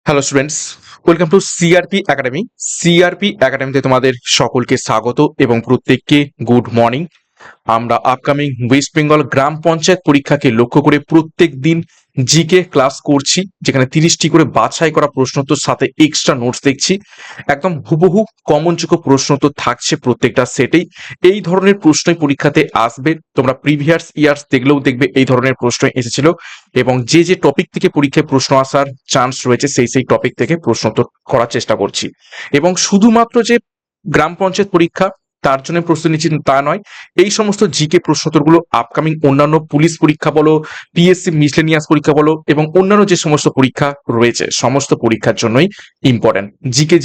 Hello students, welcome to CRP academy. CRP একাডেমিতে তোমাদের সকলকে স্বাগত এবং প্রত্যেককে গুড মর্নিং। আমরা আপকামিং ওয়েস্ট বেঙ্গল গ্রাম পঞ্চায়েত পরীক্ষাকে লক্ষ্য করে প্রত্যেক দিন জিকে ক্লাস করছি, যেখানে 30টি করে বাছাই করা প্রশ্নোত্তর সাথে এক্সট্রা নোটস দেখছি। একদম হুবহু কমনযোগ্য প্রশ্নোত্তর থাকছে প্রত্যেকটা সেটেই। এই ধরনের প্রশ্নই পরীক্ষাতে আসবে। তোমরা প্রিভিয়াস ইয়ার্স দেখলেও দেখবে এই ধরনের প্রশ্ন এসেছিল, এবং যে যে টপিক থেকে পরীক্ষায় প্রশ্ন আসার চান্স রয়েছে সেই টপিক থেকে প্রশ্নোত্তর করার চেষ্টা করছি। এবং শুধুমাত্র যে গ্রাম পঞ্চায়েত পরীক্ষা তার জন্য প্রস্তুতি নিচ্ছি তা নয়, এই সমস্ত জিকে প্রশ্নোত্তরগুলো আপকামিং অন্যান্য পুলিশ পরীক্ষা বলো, পিএসসি মিসলেনিয়াস পরীক্ষা বলো, এবং অন্যান্য যে সমস্ত পরীক্ষা রয়েছে সমস্ত পরীক্ষার জন্যই ইম্পর্টেন্ট।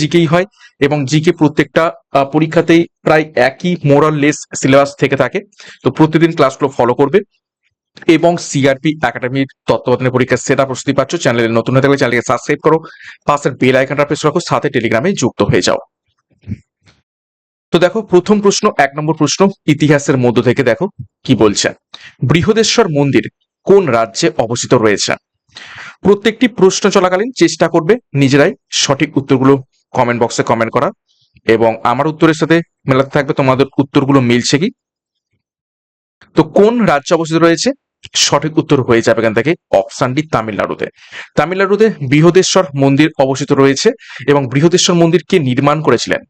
জিকেই হয়, এবং জিকে প্রত্যেকটা পরীক্ষাতেই প্রায় একই মোরাল লেস সিলেবাস থেকে থাকে। তো প্রতিদিন ক্লাসগুলো ফলো করবে এবং সিআরপি একাডেমির তত্ত্বাবধানে পরীক্ষার সেটা প্রস্তুতি পাচ্ছ। চ্যানেলে নতুন হয়ে থাকলে চ্যানেলকে সাবস্ক্রাইব করো, পাশের বেল আইকনটা প্রেস রাখো, সাথে টেলিগ্রামে যুক্ত হয়ে যাও। তো দেখো, প্রথম প্রশ্ন, 1 নম্বর প্রশ্ন ইতিহাসের মধ্য থেকে দেখো কি বলছে। বৃহদেশ্বর মন্দির কোন রাজ্যে অবস্থিত রয়েছে? প্রত্যেকটি প্রশ্ন চলাকালীন চেষ্টা করবে নিজেরাই সঠিক উত্তরগুলো কমেন্ট বক্সে কমেন্ট করা, এবং আমার উত্তরের সাথে মেলাতে থাকবে তোমাদের উত্তরগুলো মিলছে কি। তো কোন রাজ্যে অবস্থিত রয়েছে? সঠিক উত্তর হয়ে যাবে এখান থেকে অপশন ডি, তামিলনাড়ুতে। তামিলনাড়ুতে বৃহদেশ্বর মন্দির অবস্থিত রয়েছে, এবং বৃহদেশ্বর মন্দির কে নির্মাণ করেছিলেন?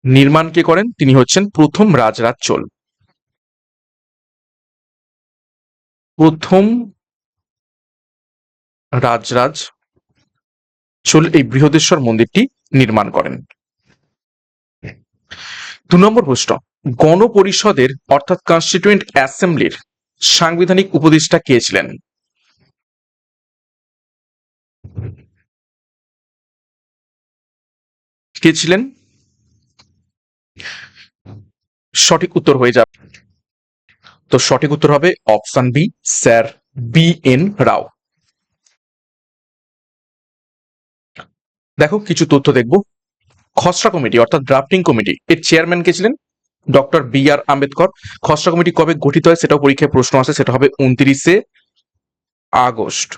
নির্মাণ কে করেন? তিনি হচ্ছেন প্রথম রাজরাজ চোল। প্রথম রাজরাজ চোল এই বৃহদেশ্বর মন্দিরটি নির্মাণ করেন। 2 নম্বর প্রশ্ন, গণপরিষদের অর্থাৎ কনস্টিটিউয়েন্ট অ্যাসেম্বলির সাংবিধানিক উপদেষ্টা কে ছিলেন? কে ছিলেন? সঠিক উত্তর হয়ে যাবে, তো সঠিক উত্তর হবে option B, sir B N Rao. দেখো কিছু তথ্য দেখবো। খসড়া কমিটি অর্থাৎ ড্রাফটিং কমিটি এর চেয়ারম্যান কে ছিলেন? Doctor B R Ambedkar. খসড়া কমিটি কবে গঠিত হয় সেটাও পরীক্ষায় প্রশ্ন আসে, সেটা হবে 29শে আগস্ট।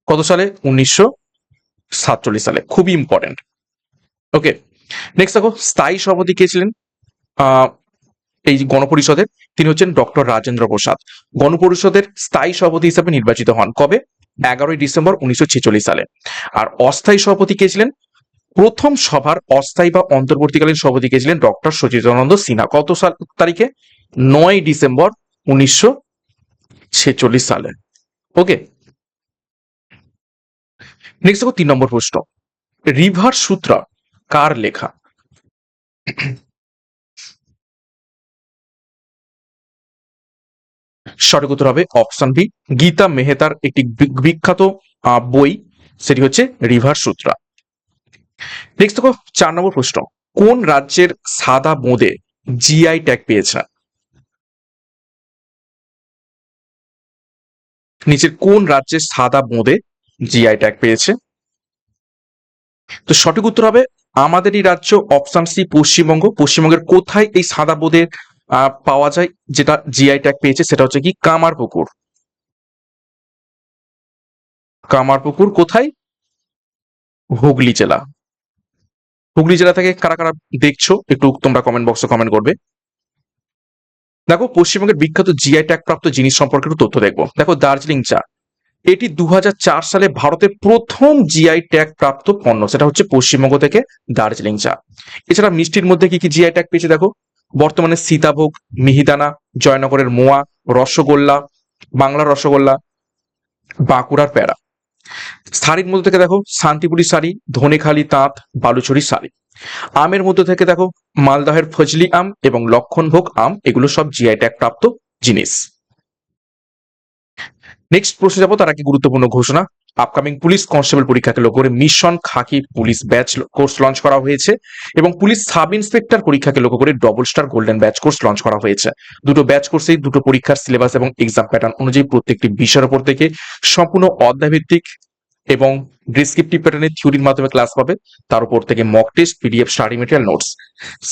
কত সালে? 1947 সালে। খুবই ইম্পর্টেন্ট। ওকে, নেক্সট দেখো, স্থায়ী সভাপতি কে ছিলেন এই গণপরিষদের? তিনি হচ্ছেন ডক্টর রাজেন্দ্র প্রসাদ। গণপরিষদের স্থায়ী সভাপতি হিসাবে নির্বাচিত হন কবে? 11ই ডিসেম্বর 1946 সালে। আর অস্থায়ী সভাপতি কে ছিলেন? প্রথম সভার অস্থায়ী বা অন্তর্বর্তীকালীন সভাপতি কে ছিলেন? ডক্টর সচিদানন্দ সিনহা। কত তারিখে? 9ই ডিসেম্বর 1946 সালে। ওকে, নেক্সট দেখো 3 নম্বর প্রশ্ন, রিভার সূত্র কার লেখা? সঠিক উত্তর হবে অপশন বি, গীতা মেহতার একটি বিখ্যাত বই, সেটি হচ্ছে রিভার সূত্রা। নেক্সট দেখো 4 নম্বর প্রশ্ন, কোন রাজ্যের সাদা বোঁদে জিআই ট্যাগ পেয়েছে? নিচের কোন রাজ্যের সাদা বোঁদে জিআই ট্যাগ পেয়েছে? তো সঠিক উত্তর হবে আমাদেরই রাজ্য, অপশন সি, পশ্চিমবঙ্গ। পশ্চিমবঙ্গের কোথায় এই সাদা বোঁদে পাওয়া যায়, যেটা জিআই ট্যাগ পেয়েছে? সেটা হচ্ছে কি কামারপুকুর। কামারপুকুর কোথায়? হুগলি জেলা। হুগলি জেলা থেকে কারা কারা দেখছো একটু তোমরা কমেন্ট বক্সে কমেন্ট করবে। দেখো, পশ্চিমবঙ্গের বিখ্যাত জিআই ট্যাগ প্রাপ্ত জিনিস সম্পর্কে একটু তথ্য দেখবো। দেখো, দার্জিলিং চা, এটি 2004 সালে ভারতের প্রথম জিআই ট্যাগ প্রাপ্ত পণ্য, সেটা হচ্ছে পশ্চিমবঙ্গ থেকে দার্জিলিং চা। এছাড়া মিষ্টির মধ্যে কি কি জিআই ট্যাগ পেয়েছে দেখো, বর্তমানে সীতাভোগ, মিহিদানা, জয়নগরের মোয়া, রসগোল্লা, বাংলার রসগোল্লা, বাঁকুড়ার প্যাড়া। শাড়ির মধ্যে থেকে দেখো শান্তিপুরি শাড়ি, ধনেখালি তাঁত, বালুচরি শাড়ি। আমের মধ্যে থেকে দেখো মালদহের ফজলি আম এবং লক্ষণভোগ আম, এগুলো সব জিআই ট্যাগ প্রাপ্ত জিনিস। নেক্সট প্রশ্নে যাবো তার আগে গুরুত্বপূর্ণ ঘোষণা। আপকামিং পুলিশ কনস্টেবল পরীক্ষাকে লক্ষ্য করে মিশন খাকি পুলিশ ব্যাচ কোর্স লঞ্চ করা হয়েছে, এবং পুলিশ সাব ইন্সপেক্টর পরীক্ষাকে লক্ষ্য করে double star golden batch course launch করা হয়েছে। দুটো ব্যাচ কোর্সেই দুটো পরীক্ষার সিলেবাস এবং এক্সাম প্যাটার্ন অনুযায়ী প্রত্যেকটি বিষয়ের উপর থেকে সম্পূর্ণ অধ্যায়ভিত্তিক এবং ডিসক্রিপটিভ প্যাটার্নের থিওরির মাধ্যমে ক্লাস পাবে, তার উপর থেকে mock test, PDF, study material, notes.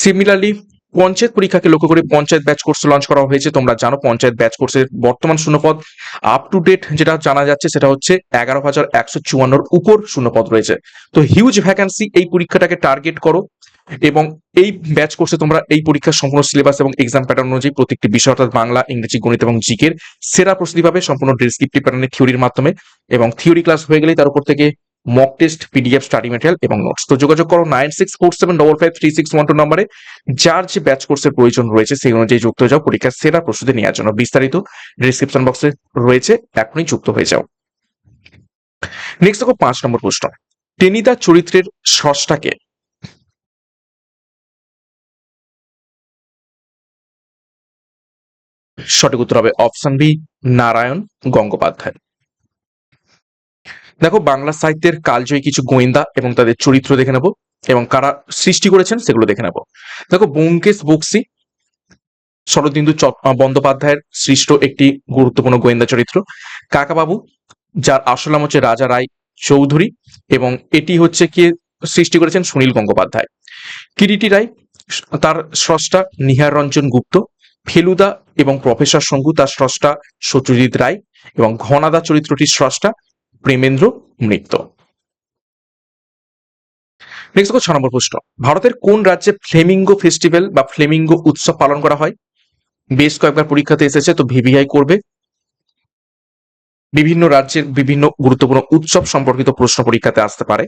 Similarly panchayat পরীক্ষাকে লক্ষ্য করে পঞ্চায়েত ব্যাচ কোর্স লঞ্চ করা হয়েছে। তোমরা জানো পঞ্চায়েত ব্যাচ কোর্সের বর্তমান শূন্যপদ আপ টু ডেট যেটা জানা যাচ্ছে সেটা হচ্ছে 11,154 উপর শূন্যপদ রয়েছে। তো হিউজ ভ্যাকান্সি, এই পরীক্ষাটাকে টার্গেট করো এবং এই ব্যাচ কোর্সে তোমরা এই পরীক্ষার সম্পূর্ণ সিলেবাস এবং এক্সাম প্যাটার্ন অনুযায়ী প্রত্যেকটি বিষয় অর্থাৎ বাংলা, ইংরেজি, গণিত এবং জিকের সেরা প্রস্তুতি পাবে সম্পূর্ণ ডেসক্রিপটিভ প্যাটার্নের থিওরির মাধ্যমে, এবং থিওরি ক্লাস হয়ে গেলেই তার উপর থেকে mock test, PDF, study material এবং নোটস। তো যোগাযোগ করো 9647553612 নম্বরে। যার যে ব্যাচ কোর্সের প্রয়োজন রয়েছে সেই অনুযায়ী যুক্ত হয়ে যাও পরীক্ষার সেরা প্রস্তুতি নেওয়ার জন্য। বিস্তারিত ডিসক্রিপশন বক্সে রয়েছে, এখনই যুক্ত হয়ে যাও। নেক্সট দেখো 5 নম্বর প্রশ্ন, টেনিদা চরিত্রের স্রষ্টাকে? সঠিক উত্তর হবে অপশন বি, নারায়ণ গঙ্গোপাধ্যায়। দেখো বাংলা সাহিত্যের কালজয়ী কিছু গোয়েন্দা এবং তাদের চরিত্র দেখে নেব এবং কারা সৃষ্টি করেছেন সেগুলো দেখে নেব। দেখো ব্যোমকেশ বক্সী শরদিন্দু বন্দ্যোপাধ্যায়ের সৃষ্ট একটি গুরুত্বপূর্ণ গোয়েন্দা চরিত্র। কাকাবাবু, যার আসল নাম হচ্ছে রাজা রায় চৌধুরী এবং এটি হচ্ছে কি সৃষ্টি করেছেন সুনীল গঙ্গোপাধ্যায়। কিরিটি রায়, তার স্রষ্টা নিহার রঞ্জন গুপ্ত। ফেলুদা এবং প্রফেসর শঙ্কু, তার স্রষ্টা সত্যজিৎ রায় এবং ঘনাদা চরিত্রটির স্রষ্টা প্রেমেন্দ্র মিত্র। নেক্সট দেখো 6 নম্বর প্রশ্ন, ভারতের কোন রাজ্যে ফ্লেমিঙ্গো ফেস্টিভ্যাল বা ফ্লেমিঙ্গো উৎসব পালন করা হয়? বেশ কয়েকবার পরীক্ষাতে এসেছে, তো ভিভিআই করবে। বিভিন্ন রাজ্যের বিভিন্ন গুরুত্বপূর্ণ উৎসব সম্পর্কিত প্রশ্ন পরীক্ষাতে আসতে পারে।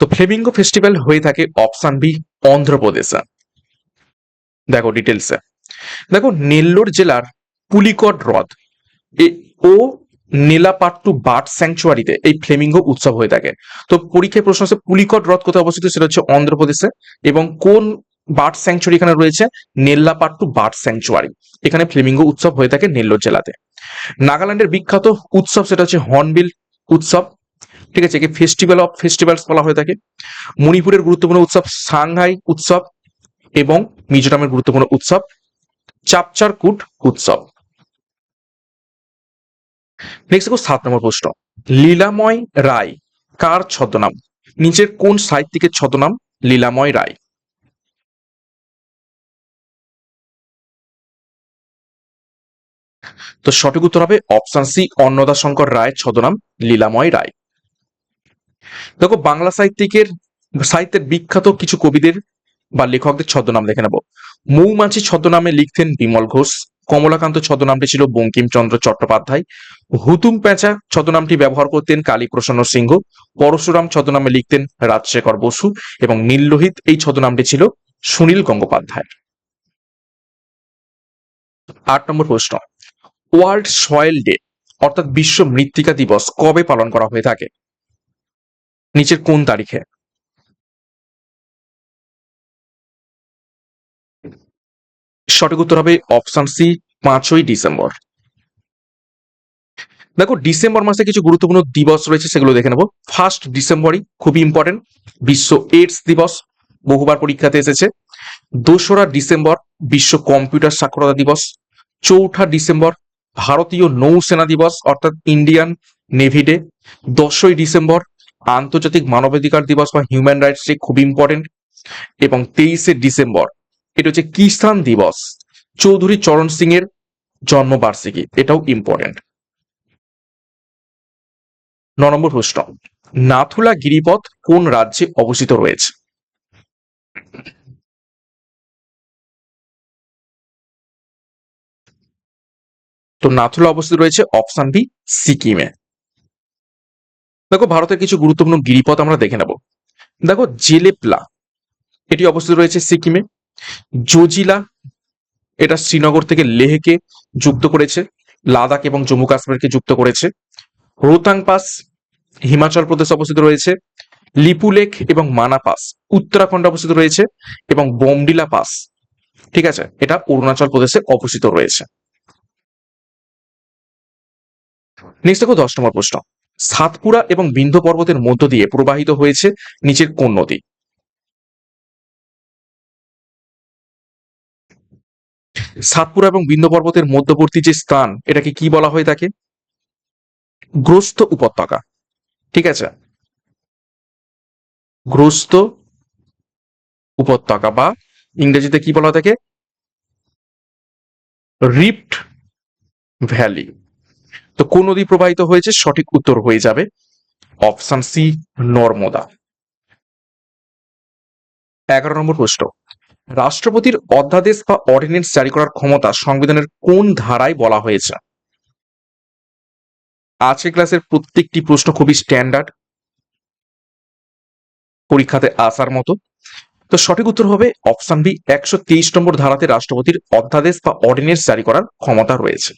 তো ফ্লেমিঙ্গো ফেস্টিভ্যাল হয়ে থাকে অপশন বি, অন্ধ্রপ্রদেশে। দেখো ডিটেলসে, দেখো নেল্লোর জেলার পুলিকট হ্রদ ও নেলাপাট্টু বার্ড স্যাংচুয়ারিতে এই ফ্লেমিঙ্গো উৎসব হয়ে থাকে। তো পরীক্ষায় প্রশ্ন আছে পুলিকট হ্রদ কোথায় অবস্থিত, সেটা হচ্ছে অন্ধ্রপ্রদেশে, এবং কোন বার্ড স্যাংচুয়ারি এখানে রয়েছে? নেল্লাপাট্টু বার্ড স্যাংচুয়ারি। এখানে ফ্লেমিঙ্গো উৎসব হয়ে থাকে নেল্লোর জেলাতে। নাগাল্যান্ডের বিখ্যাত উৎসব সেটা হচ্ছে হর্নবিল উৎসব, ঠিক আছে, একে ফেস্টিভ্যাল অফ ফেস্টিভ্যালস বলা হয়ে থাকে। মণিপুরের গুরুত্বপূর্ণ উৎসব সাংহাই উৎসব এবং মিজোরামের গুরুত্বপূর্ণ উৎসব চাপচারকুট উৎসব। নেক্সট দেখো 7 নম্বর প্রশ্ন, লীলাময় রায় কার ছদ্মনাম? নিচের কোন সাহিত্যিকের ছদ্মনাম লীলাময় রায়? তো সঠিক উত্তর হবে অপশন সি, অন্নদাশঙ্কর রায় ছদ্মনাম লীলাময় রায়। দেখো বাংলা সাহিত্যের বিখ্যাত কিছু কবিদের বা লেখকদের ছদ্মনাম দেখে নেব। মৌমাছি ছদ্মনামে লিখতেন বিমল ঘোষ। কমলাকান্ত ছদ্মনামটি ছিল বঙ্কিমচন্দ্র চট্টোপাধ্যায়। হুতুম প্যাঁচা ছদ্মনামটি ব্যবহার করতেন কালীপ্রসন্ন সিংহ। পরশুরাম ছদ্মনামে লিখতেন রাজশেখর বসু এবং নীললোহিত এই ছদ্মনামটি ছিল সুনীল গঙ্গোপাধ্যায়। 8 নম্বর প্রশ্ন, ওয়ার্ল্ড সয়েল ডে অর্থাৎ বিশ্ব মৃত্তিকা দিবস কবে পালন করা হয়ে থাকে? নিচের কোন তারিখে? সঠিক উত্তর হবে অপশন সি, 5ই ডিসেম্বর। দেখো ডিসেম্বর মাসে কিছু গুরুত্বপূর্ণ দিবস রয়েছে, সেগুলো দেখে নেবো। 1 ডিসেম্বরই খুবই ইম্পর্টেন্ট, বিশ্ব এইডস দিবস, বহুবার পরীক্ষাতে এসেছে। 2রা ডিসেম্বর বিশ্ব কম্পিউটার সাক্ষরতা দিবস। 4ঠা ডিসেম্বর ভারতীয় নৌসেনা দিবস অর্থাৎ ইন্ডিয়ান নেভি ডে। 10ই ডিসেম্বর আন্তর্জাতিক মানবাধিকার দিবস বা হিউম্যান রাইটস ডে, খুব ইম্পর্টেন্ট। এবং 23শে ডিসেম্বর এটা হচ্ছে কিষান দিবস, চৌধুরী চরণ সিং এর জন্মবার্ষিকী, এটাও ইম্পর্টেন্ট। 9 নম্বর প্রশ্ন, নাথুলা গিরিপথ কোন রাজ্যে অবস্থিত রয়েছে? তো নাথুলা অবস্থিত রয়েছে অপশন বি, সিকিমে। দেখো ভারতের কিছু গুরুত্বপূর্ণ গিরিপথ আমরা দেখে নেব। দেখো জেলেপলা এটি অবস্থিত রয়েছে সিকিমে। জোজিলা এটা শ্রীনগর থেকে লেহকে যুক্ত করেছে, লাদাখ এবং জম্মু কাশ্মীরকে যুক্ত করেছে। রোহতাং পাস হিমাচল প্রদেশ অবস্থিত রয়েছে। লিপুলেখ এবং মানা পাস উত্তরাখণ্ডে অবস্থিত রয়েছে এবং বোমডিলা পাস, ঠিক আছে, এটা অরুণাচল প্রদেশে অবস্থিত রয়েছে। নেক্সট দেখো 10 নম্বর প্রশ্ন, সাতপুরা এবং বিন্ধ্য পর্বতের মধ্য দিয়ে প্রবাহিত হয়েছে নিচের কোন নদী? সাতপুরা এবং বিন্ধ্য পর্বতের মধ্যবর্তী যে স্থান এটাকে কি বলা হয়ে থাকে? গ্রস্ত উপত্যকা, ঠিক আছে, গ্রস্ত উপত্যকা বা ইংরেজিতে কি বলা হয় থাকে, রিফট ভ্যালি। তো কোন নদী প্রবাহিত হয়েছে? সঠিক উত্তর হয়ে যাবে অপশন সি, নর্মদা। 11 নম্বর প্রশ্ন, রাষ্ট্রপতির অধ্যাদেশ বা অর্ডিন্যান্স জারি করার ক্ষমতা সংবিধানের কোন ধারায় বলা হয়েছে? আজকের ক্লাসের প্রত্যেকটি প্রশ্ন খুবই স্ট্যান্ডার্ড, পরীক্ষাতে আসার মতো। তো সঠিক উত্তর হবে অপশন বি, 123 নম্বর ধারাতে রাষ্ট্রপতির অধ্যাদেশ বা অর্ডিন্যান্স জারি করার ক্ষমতা রয়েছে।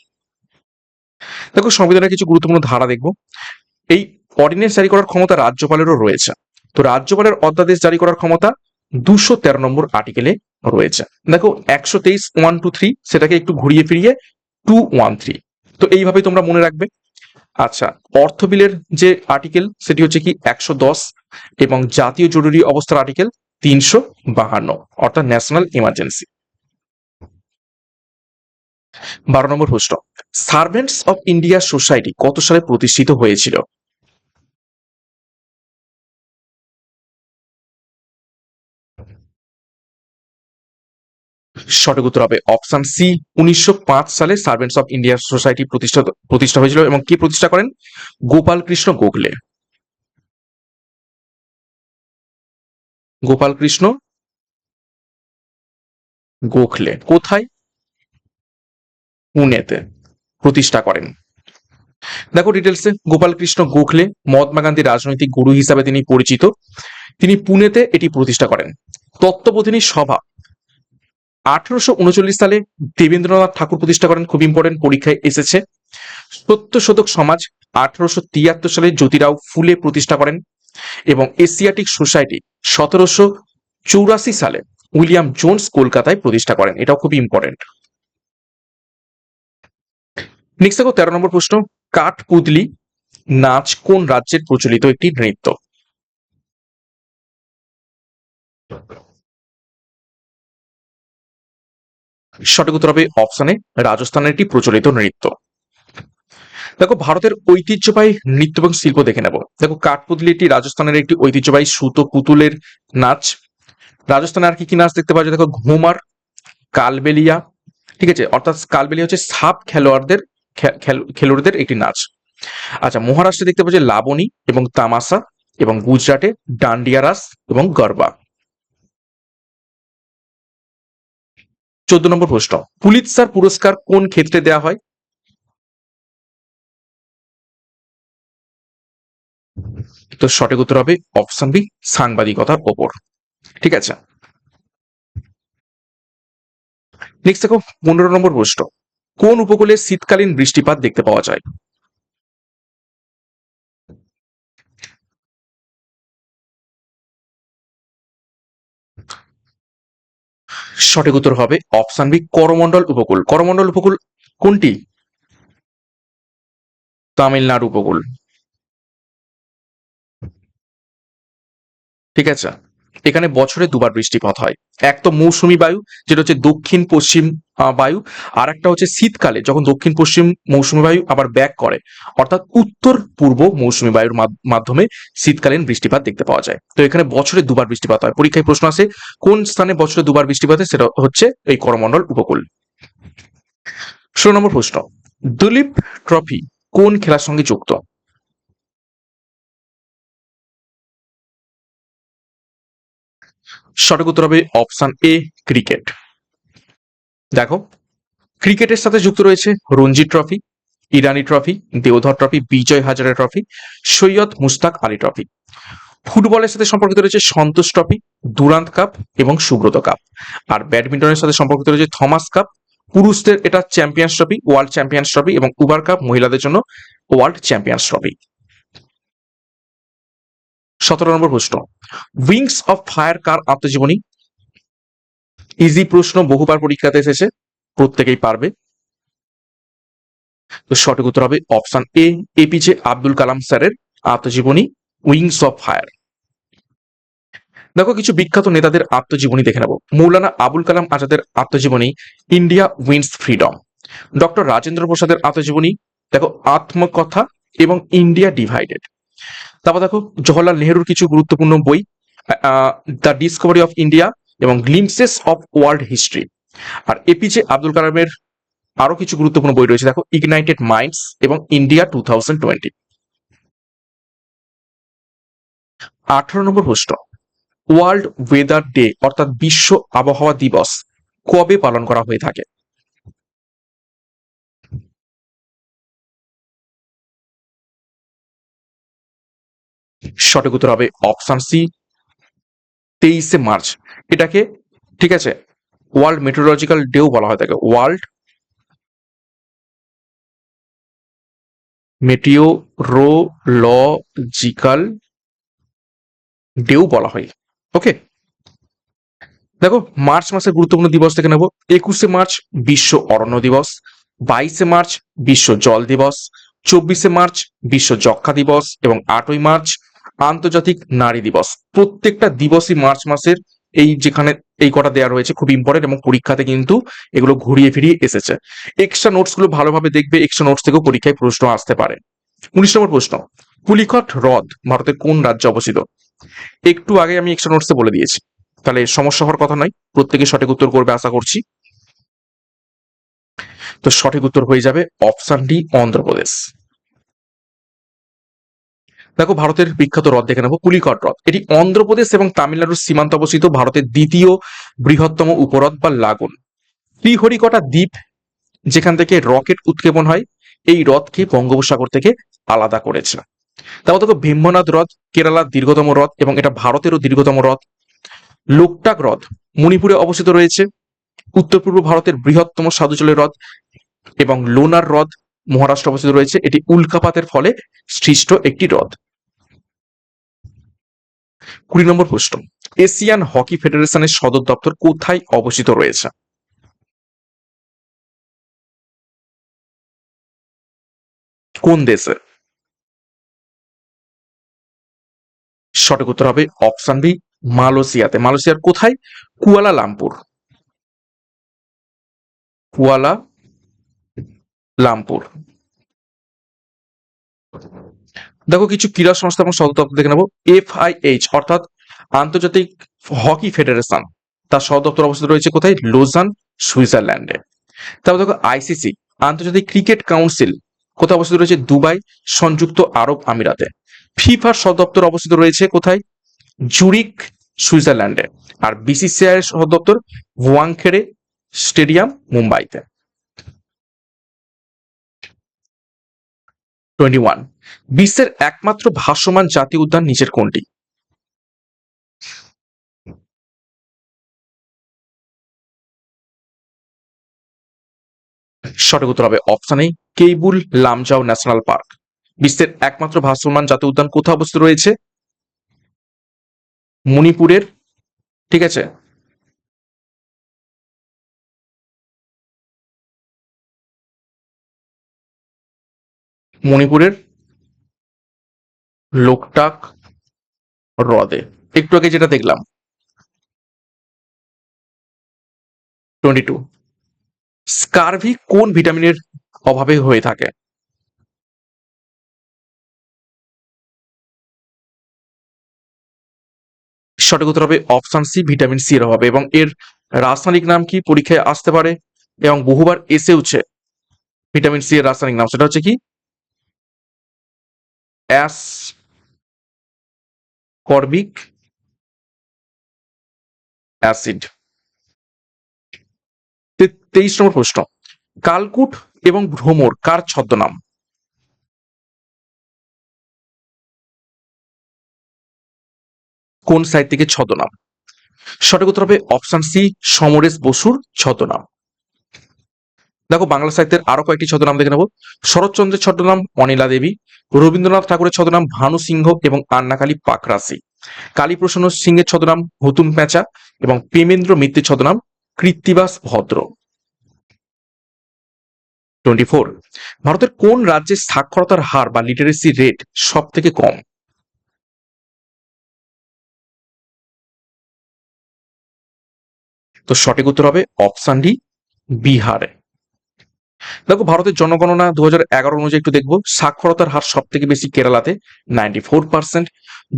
দেখো সংবিধানের কিছু গুরুত্বপূর্ণ ধারা দেখব। এই অর্ডিন্যান্স জারি করার ক্ষমতা রাজ্যপালেরও রয়েছে। তো রাজ্যপালের অধ্যাদেশ জারি করার ক্ষমতা 213 নম্বর আর্টিকেলে রয়েছে। দেখো 123 123 সেটাকে একটু ঘুরিয়ে ফিরিয়ে 213। তো এইভাবে তোমরা মনে রাখবে। আচ্ছা, অর্থ বিলের যে আর্টিকেল সেটি হচ্ছে কি 110, এবং জাতীয় জরুরি অবস্থার আর্টিকেল 352, অর্থাৎ ন্যাশনাল ইমার্জেন্সি। 12 নম্বর প্রশ্ন, সার্ভেন্টস অফ ইন্ডিয়া সোসাইটি কত সালে প্রতিষ্ঠিত হয়েছিল? সঠিক উত্তর হবে অপশন সি, 1905 সালে সার্ভেন্টস অফ ইন্ডিয়া সোসাইটি প্রতিষ্ঠা হয়েছিল, এবং কি প্রতিষ্ঠা করেন? গোপাল কৃষ্ণ গোখলে। গোপাল কৃষ্ণ গোখলে কোথায়? পুনেতে প্রতিষ্ঠা করেন। দেখো ডিটেলসে, গোপাল কৃষ্ণ গোখলে মহাত্মা গান্ধীর রাজনৈতিক গুরু হিসাবে তিনি পরিচিত। তিনি পুনেতে এটি প্রতিষ্ঠা করেন। তত্ত্ববোধিনী সভা 1839 সালে দেবেন্দ্রনাথ ঠাকুর প্রতিষ্ঠা করেন, খুব ইম্পর্টেন্ট, পরীক্ষায় এসেছে। সত্যশোধক সমাজ 1873 সালে জ্যোতিরাও ফুলে প্রতিষ্ঠা করেন, এবং এশিয়াটিক সোসাইটি 1784 সালে উইলিয়াম জোন্স কলকাতায় প্রতিষ্ঠা করেন। এটাও খুব ইম্পর্টেন্ট। নেক্সট দেখো 13 নম্বর প্রশ্ন, কাঠপুতলি নাচ কোন রাজ্যের প্রচলিত একটি নৃত্য? সঠিক উত্তর হবে অপশনে রাজস্থানের একটি প্রচলিত নৃত্য। দেখো ভারতের ঐতিহ্যবাহী নৃত্য এবং শিল্প দেখে নেব। দেখো কাঠপুতলি এটি রাজস্থানের একটি ঐতিহ্যবাহী সুতো পুতুলের নাচ। রাজস্থানে আর কি কি নাচ দেখতে পাওয়া যায়? দেখো ঘুমার, কালবেলিয়া, ঠিক আছে, অর্থাৎ কালবেলিয়া হচ্ছে সাপ খেলোয়াড়দের একটি নাচ। আচ্ছা, মহারাষ্ট্রে দেখতে পাওয়া যায় লাবণী এবং তামাশা, এবং গুজরাটে ডান্ডিয়া রাস এবং গরবা। 14 নম্বর প্রশ্ন, পুলিৎজার পুরস্কার কোন ক্ষেত্রে দেওয়া হয়? তো সঠিক উত্তর হবে অপশন বি, সাংবাদিকতার ওপর। ঠিক আছে, নেক্সট দেখো 15 নম্বর প্রশ্ন, কোন উপকূলে শীতকালীন বৃষ্টিপাত দেখতে পাওয়া যায়? সঠিক উত্তর হবে অপশন বি, করমণ্ডল উপকূল। করমণ্ডল উপকূল কোনটি? তামিলনাড়ু উপকূল। ঠিক আছে, এখানে বছরে দুবার বৃষ্টিপাত হয়। এক তো মৌসুমী বায়ু, যেটা হচ্ছে দক্ষিণ পশ্চিম বায়ু, আর একটা হচ্ছে শীতকালে যখন দক্ষিণ পশ্চিম মৌসুমী বায়ু আবার ব্যাক করে, অর্থাৎ উত্তর পূর্ব মৌসুমী বায়ুর মাধ্যমে শীতকালীন বৃষ্টিপাত দেখতে পাওয়া যায়। তো এখানে বছরে দুবার বৃষ্টিপাত হয়। পরীক্ষায় প্রশ্ন আসে কোন স্থানে বছরে দুবার বৃষ্টিপাত হয়, সেটা হচ্ছে এই করমণ্ডল উপকূল। 16 নম্বর প্রশ্ন, দুলীপ ট্রফি কোন খেলার সঙ্গে যুক্ত? সঠিক উত্তর হবে অপশন এ, ক্রিকেট। দেখো ক্রিকেটের সাথে যুক্ত রয়েছে রঞ্জি ট্রফি, ইরানি trophy, Deodhar trophy, Vijay Hazare trophy, Syed Mushtaq Ali trophy. ফুটবলের সাথে সম্পর্কিত রয়েছে সন্তোষ ট্রফি, দুরান্ত কাপ এবং সুব্রত কাপ। আর ব্যাডমিন্টনের সাথে সম্পর্কিত রয়েছে থমাস কাপ, পুরুষদের এটা champions trophy, world champions trophy, এবং উবার কাপ মহিলাদের জন্য ওয়ার্ল্ড চ্যাম্পিয়ন্স ট্রফি। 17 নম্বর প্রশ্ন, উইংস অফ ফায়ার কার আত্মজীবনী? ইজি প্রশ্ন, বহুবার পরীক্ষাতে এসেছে, প্রত্যেকেই পারবে। তো সঠিক উত্তর হবে option A, APJ Abdul Kalam স্যারের আত্মজীবনী উইংস অফ ফায়ার। দেখো কিছু বিখ্যাত নেতাদের আত্মজীবনী দেখে নেব। মৌলানা আবুল কালাম আজাদের আত্মজীবনী India wins freedom. Doctor Rajendra প্রসাদের আত্মজীবনী দেখো আত্মকথা এবং ইন্ডিয়া ডিভাইডেড। তারপর দেখো জওহরলাল নেহরুর কিছু গুরুত্বপূর্ণ বই, দ্য ডিসকভারি অফ ইন্ডিয়া, এবং গ্লিমসেস অফ ওয়ার্ল্ড হিস্ট্রি। আর এপিজে আব্দুল কালামের আরো কিছু গুরুত্বপূর্ণ বই রয়েছে, দেখো ইগনাইটেড মাইন্ডস এবং ইন্ডিয়া 2020। 18 নম্বর প্রশ্ন, ওয়ার্ল্ড ওয়েদার ডে অর্থাৎ বিশ্ব আবহাওয়া দিবস কবে পালন করা হয়ে থাকে? সঠিক উত্তর হবে অপশন সি, 23শে মার্চ। এটাকে, ঠিক আছে, ওয়ার্ল্ড মেট্রোলজিক্যাল ডেও বলা হয় থাকে, ওয়ার্ল্ড মেটিওরোলজিক্যাল ডেও বলা হয়। ওকে, দেখো মার্চ মাসের গুরুত্বপূর্ণ দিবস থেকে নেব। 21শে মার্চ বিশ্ব অরণ্য দিবস, 22শে মার্চ বিশ্ব জল দিবস, 24শে মার্চ বিশ্ব যক্ষ্মা দিবস এবং 8ই মার্চ আন্তর্জাতিক নারী দিবস। প্রত্যেকটা দিবসই মার্চ মাসের, এই যেখানে এই কটা দেওয়া রয়েছে খুব ইম্পর্টেন্ট এবং পরীক্ষাতে কিন্তু এগুলো ঘুরিয়ে ফিরিয়ে এসেছে। এক্সট্রা নোটস গুলো ভালোভাবে দেখবে, এক্সট্রা নোটস থেকেও পরীক্ষায় প্রশ্ন আসতে পারে। 19 নম্বর প্রশ্ন, পুলিকট হ্রদ ভারতের কোন রাজ্যে অবস্থিত? একটু আগে আমি এক্সট্রা নোটসে বলে দিয়েছি, তাহলে সমস্যা হওয়ার কথা নয়, প্রত্যেকে সঠিক উত্তর করবে আশা করছি। তো সঠিক উত্তর হয়ে যাবে অপশন ডি, অন্ধ্রপ্রদেশ। দেখো ভারতের বিখ্যাত হ্রদ দেখে নেবো, পুলিকট হ্রদ। এটি অন্ধ্রপ্রদেশ এবং তামিলনাড়ুর সীমান্তে অবস্থিত ভারতের দ্বিতীয় বৃহত্তম উপহ্রদ বা লাগুন। শ্রীহরিকোটা দ্বীপ যেখান থেকে রকেট উৎক্ষেপণ হয়, এই হ্রদকে বঙ্গোপসাগর থেকে আলাদা করেছে। তারপর দেখো ভীমনাথ হ্রদ কেরালার দীর্ঘতম হ্রদ এবং এটা ভারতেরও দীর্ঘতম হ্রদ। লোকটাক হ্রদ মণিপুরে অবস্থিত রয়েছে, উত্তর পূর্ব ভারতের বৃহত্তম স্বাদুজলের হ্রদ। এবং লোনার হ্রদ মহারাষ্ট্র অবস্থিত রয়েছে, এটি উল্কাপাতের ফলে সৃষ্ট একটি হ্রদ। 20 নম্বর প্রশ্ন, এশিয়ান হকি ফেডারেশনের সদর দপ্তর কোথায় অবস্থিত রয়েছে? কোন দেশে? সঠিক উত্তর হবে অপশন বি, মালয়েশিয়াতে। মালয়েশিয়ার কোথায়? কুয়ালালামপুর। কুয়ালালামপুর। দেখো কিছু ক্রীড়া সংস্থা এবং সদর দপ্তর দেখে নেবো। এফআইএইচ অর্থাৎ আন্তর্জাতিক হকি ফেডারেশন, তার সদর দপ্তর অবস্থিত রয়েছে কোথায়? লোজান, সুইজারল্যান্ডে। তারপর দেখো আইসিসি আন্তর্জাতিক ক্রিকেট কাউন্সিল কোথায় অবস্থিত রয়েছে? দুবাই, সংযুক্ত আরব আমিরাতে। ফিফার সদর দপ্তর অবস্থিত রয়েছে কোথায়? জুরিক, সুইজারল্যান্ডে। আর বিসিসিআই এর সদর দপ্তর ওয়াংখেড়ে স্টেডিয়াম, মুম্বাইতে। 21, বিশ্বের একমাত্র ভাসমান জাতীয় উদ্যান নিচের কোনটি? সঠিক উত্তর হবে option A, Keibul Lamjao national park. বিশ্বের একমাত্র ভাসমান জাতীয় উদ্যান কোথায় অবস্থিত রয়েছে? মণিপুরের, ঠিক আছে, মণিপুরের লোকটাক হ্রদে। একটু আগে যেটা দেখলাম। 22, স্কারভি কোন ভিটামিনের অভাবে হয়ে থাকে? সঠিক উত্তর হবে অপশন সি, ভিটামিন সি এর অভাবে। এবং এর রাসায়নিক নাম কি পরীক্ষায় আসতে পারে এবং বহুবার এসেওছে ভিটামিন সি এর রাসায়নিক নাম, সেটা হচ্ছে কি? Ascorbic acid. 23 নম্বর প্রশ্ন, কালকুট এবং ভ্রমর কার ছদ্মনাম? কোন সাহিত্যিকের ছদ্মনাম? সঠিক উত্তর হবে অপশন সি, সমরেশ বসুর ছদ্মনাম। দেখো বাংলা সাহিত্যের আরো কয়েকটি ছদ্মনাম দেখে নেব। শরৎচন্দ্রের ছদ্মনাম অনিলা দেবী, রবীন্দ্রনাথ ঠাকুরের ছদ্মনাম ভানু সিংহ এবং আন্নাকালী পাকরাসি, কালীপ্রসন্ন সিংহের ছদ্মনাম হুতুম প্যাঁচা এবং প্রেমেন্দ্র মিত্রের ছদ্মনাম কৃত্তিবাস ভদ্র। 24, ভারতের কোন রাজ্যের সাক্ষরতার হার বা লিটারেসি রেট সব থেকে কম? তো সঠিক উত্তর হবে অপশন ডি, বিহারে। দেখো ভারতের জনগণনা 2011 অনুযায়ী একটু দেখবো, সাক্ষরতার হার সব থেকে বেশি কেরালাতে 94%,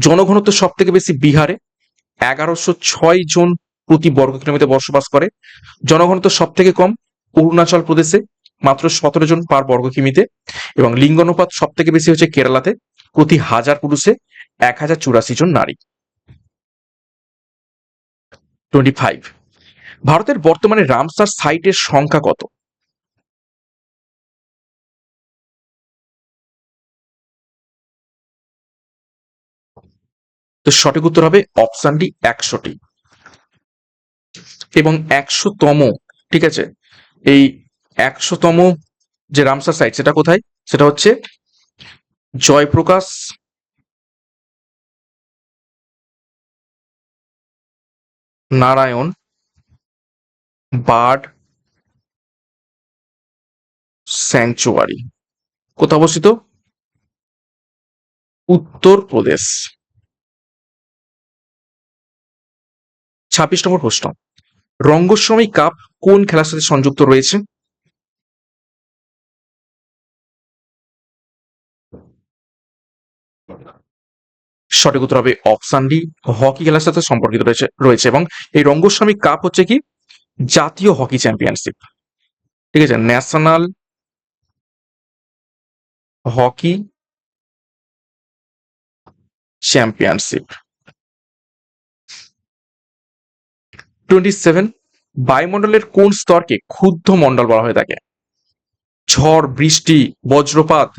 জনঘনত্ব সব থেকে বেশি বিহারে 1106 জন প্রতি বর্গ কিলোমিটার বসবাস করে? জনঘনত্ব সব থেকে কম অরুণাচল প্রদেশে, মাত্র 17 জন পার বর্গ কিমিতে। এবং লিঙ্গানুপাত সব থেকে বেশি হচ্ছে কেরালাতে, প্রতি 1000 পুরুষে 1084 জন নারী। 25, ভারতের বর্তমানে রামসার সাইটের সংখ্যা কত? তো সঠিক উত্তর হবে অপশন ডি 100টি। এবং 100তম, ঠিক আছে, এই 100তম যে রামসার সাইট সেটা কোথায়? সেটা হচ্ছে জয়প্রকাশ নারায়ণ বার্ড স্যাংচুয়ারি। কোথায় অবস্থিত? উত্তরপ্রদেশ। 26 নম্বর প্রশ্ন, রঙ্গস্বামী কাপ কোন খেলার সাথে সংযুক্ত রয়েছে? সঠিক উত্তর হবে অপশন ডি, হকি খেলার সাথে সম্পর্কিত রয়েছে এবং এই রঙ্গস্বামী কাপ হচ্ছে কি জাতীয় হকি চ্যাম্পিয়নশিপ, ঠিক আছে, ন্যাশনাল হকি চ্যাম্পিয়নশিপ। 27, বায়ুমণ্ডলের কোন স্তরকে ক্ষুদ্র মণ্ডল বলা হয়ে থাকে? ঝড়, বৃষ্টি, বজ্রপাত,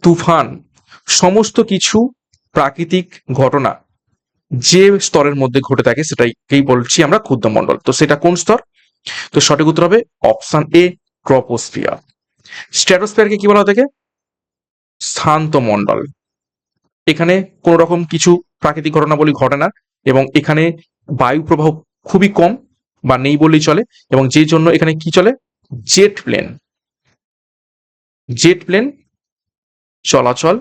তুফান, সমস্ত কিছু প্রাকৃতিক ঘটনা যে স্তরের মধ্যে ঘটে থাকে সেটাকেই বলছি আমরা ক্ষুদ্রমণ্ডল। তো সেটা কোন স্তর? তো সঠিক উত্তর হবে অপশন এ, ট্রপোস্ফিয়ার। স্ট্র্যাটোস্ফিয়ারকে কি বলা হয়ে থাকে? শান্ত মণ্ডল। এখানে কোন রকম কিছু প্রাকৃতিক ঘটনাবলী ঘটে না এবং এখানে বায়ু প্রবাহ খুবই কম বা নেই বললেই চলে, এবং যে জন্য এখানে কি চলে? জেট প্লেন, জেট প্লেন চলাচল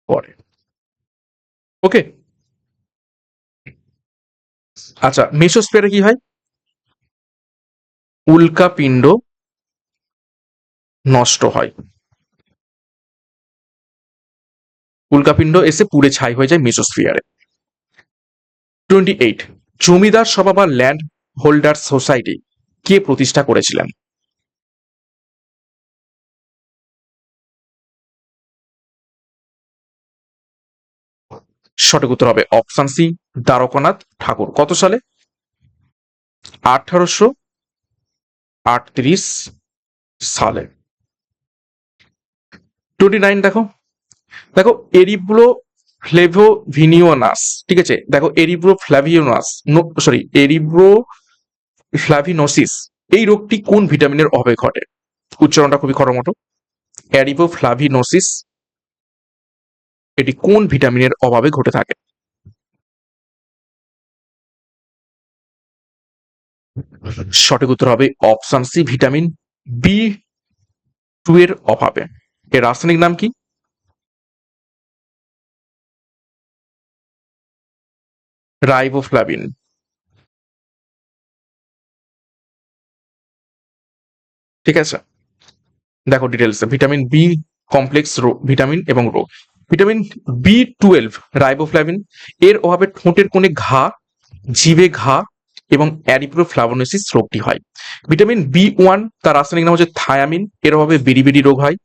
করে। ওকে, আচ্ছা, মেসোস্ফিয়ারে কি হয়? উল্কাপিণ্ড নষ্ট হয়, উল্কাপিণ্ড এসে পুড়ে ছাই হয়ে যায় মেসোস্ফিয়ারে। 28, জমিদার সভা বা ল্যান্ড হোল্ডার সোসাইটি কে প্রতিষ্ঠা করেছিলেন? সঠিক উত্তর হবে অপশন সি, দ্বারকানাথ ঠাকুর। কত সালে? 1838 সালে। 29, দেখো দেখো এরিব্রো ফ্লেভোভিনিওনাস, ঠিক আছে, দেখো এরিব্রো ফ্ল্যাভিওনাস, সরি, এরিব্রো ফ্ল্যাভিনোসিস, এই রোগটি কোন ভিটামিনের অভাবে ঘটে? উচ্চারণটা খুবই খরমটো। অ্যারিবো ফ্লাভিনোসিস, এটি কোন ভিটামিনের অভাবে ঘটে থাকে? সঠিক উত্তর হবে অপশন সি, ভিটামিন বি2 এর অভাবে। এর রাসায়নিক নাম কি? রাইবোফ্লাভিন। ঠিক আছে, দেখো details, vitamin B complex vitamin এবং রোগ। ভিটামিন বি12 রাইবোফ্লাভিন এর অভাবে ঠোঁটের কোণে ঘা, জিভে ঘা এবং অ্যারিথ্রোফ্লাভোসিস রোগটি হয়। ভিটামিন বি1 তার রাসায়নিক নাম হচ্ছে থায়ামিন, এর অভাবে বিড়িবিড়ি রোগ হয়।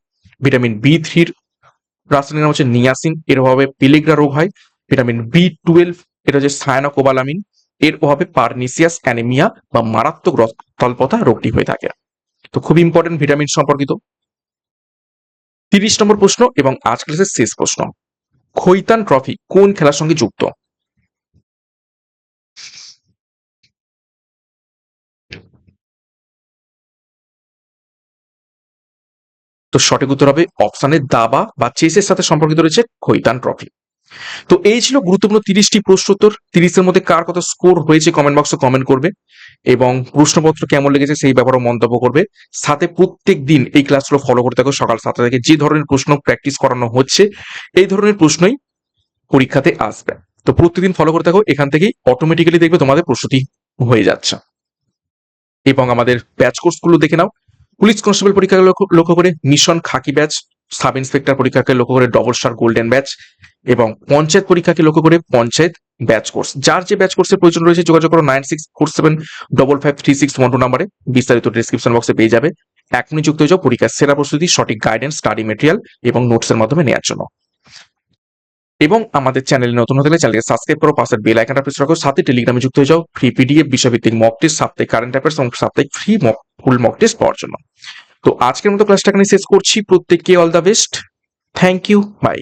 ভিটামিন বি3 রাসায়নিক নাম হচ্ছে নিয়াসিন, এর অভাবে পিলেগ্রা রোগ হয়। ভিটামিন বি12 এটা হচ্ছে সায়ানোকোবালামিন, এর অভাবে পারনিসিয়াস অ্যানিমিয়া বা মারাত্মক রক্তস্বল্পতা রোগটি হয়ে থাকে। তো খুব ইম্পর্টেন্ট ভিটামিন সম্পর্কিত। 30 নম্বর প্রশ্ন এবং আজ ক্লাসের শেষ প্রশ্ন, খৈতান ট্রফি কোন খেলার সঙ্গে যুক্ত? তো সঠিক উত্তর হবে অপশনে দাবা বা চেসের সাথে সম্পর্কিত রয়েছে খৈতান ট্রফি। তো এই ছিল গুরুত্বপূর্ণ 30টি প্রশ্ন উত্তর। 30-এর মধ্যে কার কত স্কোর হয়েছে কমেন্ট বক্সে কমেন্ট করবে এবং প্রশ্নপত্র কেমন লেগেছে সেই ব্যাপারেও মন্তব্য করবে। সাথে প্রত্যেক দিন এই ক্লাসগুলো ফলো করতে থাকো। সকাল 7টা থেকে যে ধরনের প্রশ্ন প্র্যাকটিস করানো হচ্ছে এই ধরনের প্রশ্নই পরীক্ষাতে আসবে। তো প্রতিদিন ফলো করতে থাকো, এখান থেকেই অটোমেটিক্যালি দেখবে তোমাদের প্রস্তুতি হয়ে যাচ্ছে। এবং আমাদের ব্যাচ কোর্সগুলো দেখে নাও। পুলিশ কনস্টেবল পরীক্ষাকে লক্ষ্য করে মিশন খাকি ব্যাচ, সাব ইন্সপেক্টর পরীক্ষাকে লক্ষ্য করে ডবল স্টার গোল্ডেন ব্যাচ এবং পঞ্চায়েত পরীক্ষাকে লক্ষ্য করে পঞ্চায়েত ব্যাচ কোর্স। যার যে ব্যাচ কোর্সের প্রয়োজন রয়েছে যোগাযোগ করো 9647553612 নাম্বারে, বিস্তারিত ডেসক্রিপশন বক্সে পেয়ে যাবে। এখনই যুক্ত হয়ে যাও পরীক্ষার সেরা প্রস্তুতি, সঠিক গাইডেন্স, স্টাডি মেটেরিয়াল এবং নোটসের মাধ্যমে নেওয়ার জন্য। এবং আমাদের চ্যানেলে নতুন হতে গেলে চ্যানেলকে সাবস্ক্রাইব করো, পাশের বেল আইকনটা প্রেস রাখো, সাথে টেলিগ্রামে যুক্ত হয়ে যাও ফ্রি পিডিএফ, বিষয়ভিত্তিক মক টেস্ট, সাপ্তাহিক কারেন্ট অ্যাফেয়ার্স এবং সাপ্তাহিক ফ্রি ফুল মক টেস্ট পাওয়ার জন্য। তো আজকের মতো ক্লাসটা এখানে শেষ করছি। প্রত্যেককে all the best. Thank you, by.